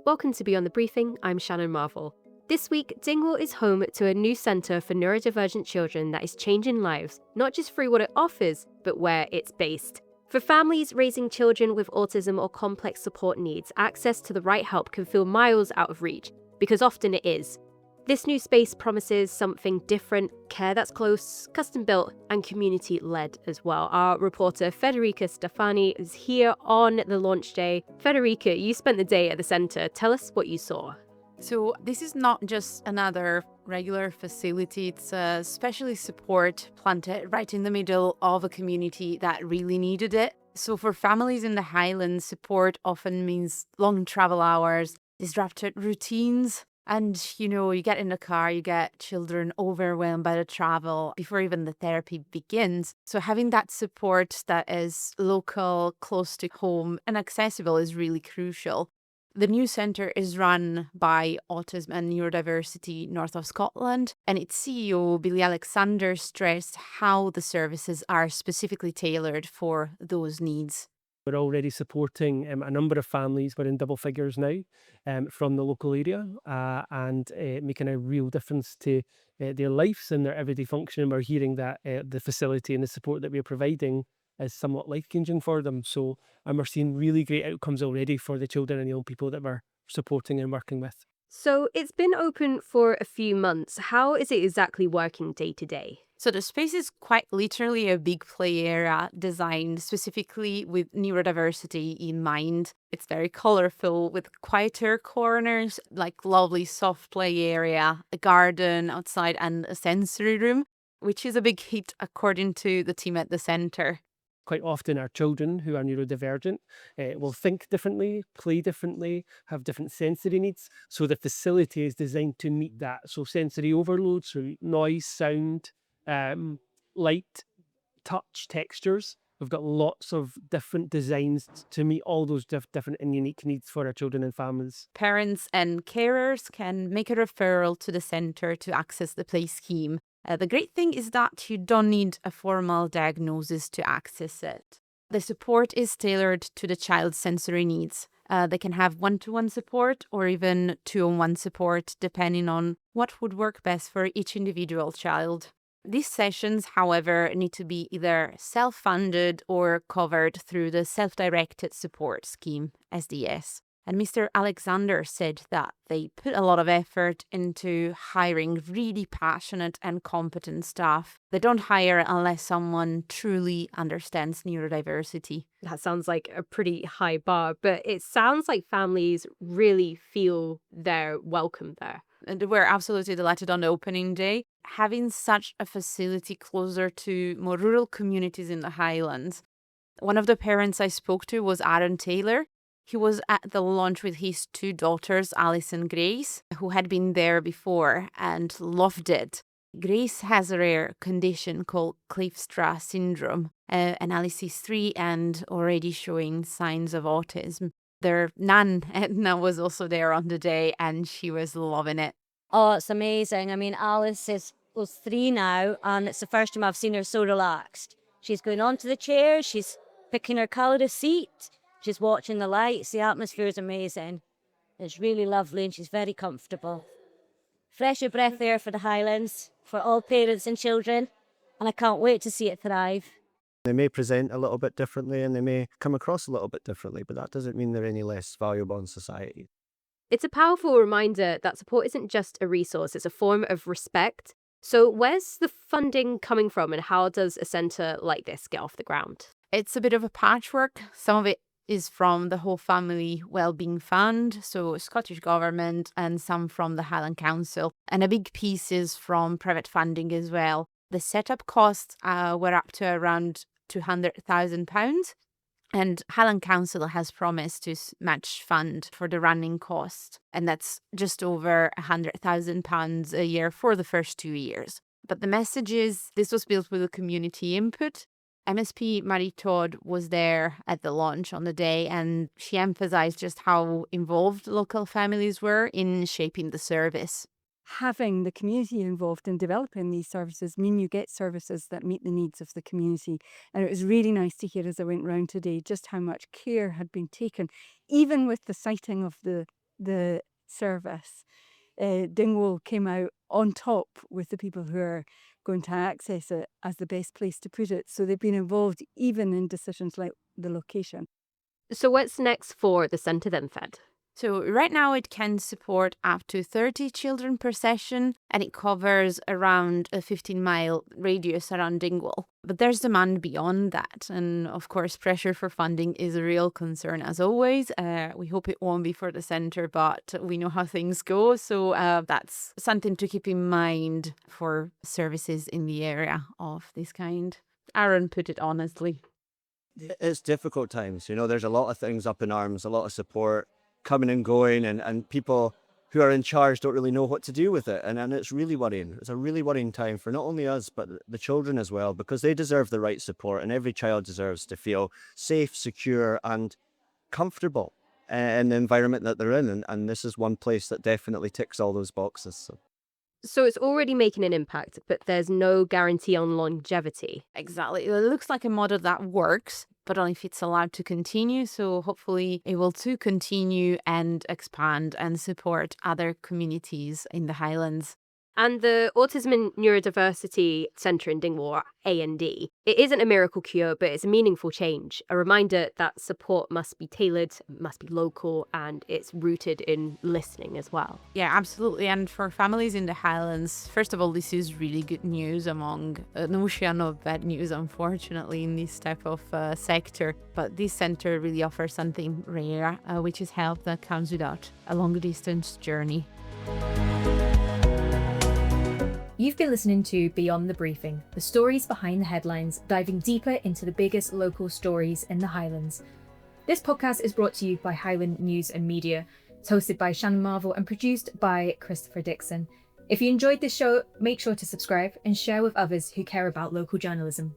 Welcome to Beyond the Briefing, I'm Shannon Marvell. This week, Dingwall is home to a new centre for neurodivergent children that is changing lives, not just through what it offers, but where it's based. For families raising children with autism or complex support needs, access to the right help can feel miles out of reach, because often it is. This new space promises something different, care that's close, custom-built, and community-led as well. Our reporter Federica Stefani is here on the launch day. Federica, you spent the day at the centre. Tell us what you saw. So this is not just another regular facility, it's a specialist support planted right in the middle of a community that really needed it. So for families in the Highlands, support often means long travel hours, disrupted routines, and you get in the car, you get children overwhelmed by the travel before even the therapy begins. So having that support that is local, close to home, and accessible is really crucial. The new centre is run by Autism and Neurodiversity North of Scotland, and its CEO, Billy Alexander, stressed how the services are specifically tailored for those needs. We're already supporting a number of families. We're in double figures now from the local area and making a real difference to their lives and their everyday function. We're hearing that the facility and the support that we're providing is somewhat life-changing for them. And we're seeing really great outcomes already for the children and young people that we're supporting and working with. So it's been open for a few months. How is it exactly working day to day? So the space is quite literally a big play area designed specifically with neurodiversity in mind. It's very colorful with quieter corners, like lovely soft play area, a garden outside and a sensory room, which is a big hit according to the team at the centre. Quite often our children who are neurodivergent will think differently, play differently, have different sensory needs. So the facility is designed to meet that. So sensory overload, so noise, sound, light, touch, textures. We've got lots of different designs to meet all those different and unique needs for our children and families. Parents and carers can make a referral to the centre to access the play scheme. The great thing is that you don't need a formal diagnosis to access it. The support is tailored to the child's sensory needs. They can have one-to-one support or even two-on-one support, depending on what would work best for each individual child. These sessions, however, need to be either self-funded or covered through the Self-Directed Support Scheme, SDS. And Mr. Alexander said that they put a lot of effort into hiring really passionate and competent staff. They don't hire unless someone truly understands neurodiversity. That sounds like a pretty high bar, but it sounds like families really feel they're welcome there. And we're absolutely delighted on the opening day. Having such a facility closer to more rural communities in the Highlands. One of the parents I spoke to was Aaron Taylor. He was at the launch with his two daughters, Alice and Grace, who had been there before and loved it. Grace has a rare condition called Kleefstra syndrome, and Alice is 3 and already showing signs of autism. Their nan, Edna, was also there on the day, and she was loving it. Oh, it's amazing. I mean, Alice was 3 now, and it's the first time I've seen her so relaxed. She's going onto the chair, she's picking her colour of seat, she's watching the lights. The atmosphere is amazing. It's really lovely, and she's very comfortable. Fresh of breath air for the Highlands, for all parents and children, and I can't wait to see it thrive. They may present a little bit differently and they may come across a little bit differently, but that doesn't mean they're any less valuable in society. It's a powerful reminder that support isn't just a resource, it's a form of respect. So where's the funding coming from and how does a centre like this get off the ground? It's a bit of a patchwork. Some of it is from the Whole Family Wellbeing Fund, so Scottish Government, and some from the Highland Council. And a big piece is from private funding as well. The setup costs were up to around £200,000. And Highland Council has promised to match fund for the running cost. And that's just over £100,000 a year for the first 2 years. But the message is this was built with a community input. MSP Marie Todd was there at the launch on the day, and she emphasized just how involved local families were in shaping the service. Having the community involved in developing these services mean you get services that meet the needs of the community. And it was really nice to hear as I went round today just how much care had been taken, even with the sighting of the the service, Dingwall came out on top with the people who are going to access it as the best place to put it. So they've been involved even in decisions like the location. So what's next for the centre then, Fed? So right now it can support up to 30 children per session, and it covers around a 15-mile radius around Dingwall. But there's demand beyond that, and of course pressure for funding is a real concern as always. We hope it won't be for the centre, but we know how things go, so that's something to keep in mind for services in the area of this kind. Aaron put it honestly. It's difficult times, there's a lot of things up in arms, a lot of support coming and going, and people who are in charge don't really know what to do with it. And it's really worrying. It's a really worrying time for not only us, but the children as well, because they deserve the right support, and every child deserves to feel safe, secure, and comfortable in the environment that they're in. And this is one place that definitely ticks all those boxes. So it's already making an impact, but there's no guarantee on longevity. Exactly. It looks like a model that works, but only if it's allowed to continue. So hopefully it will too continue and expand and support other communities in the Highlands. And the Autism and Neurodiversity Centre in Dingwall, A&D, it isn't a miracle cure, but it's a meaningful change. A reminder that support must be tailored, must be local, and it's rooted in listening as well. Yeah, absolutely. And for families in the Highlands, first of all, this is really good news among an ocean of bad news, unfortunately, in this type of sector. But this centre really offers something rare, which is help that comes without a long-distance journey. You've been listening to Beyond the Briefing, the stories behind the headlines, diving deeper into the biggest local stories in the Highlands. This podcast is brought to you by Highland News and Media. It's hosted by Shannon Marvell and produced by Christopher Dixon. If you enjoyed this show, make sure to subscribe and share with others who care about local journalism.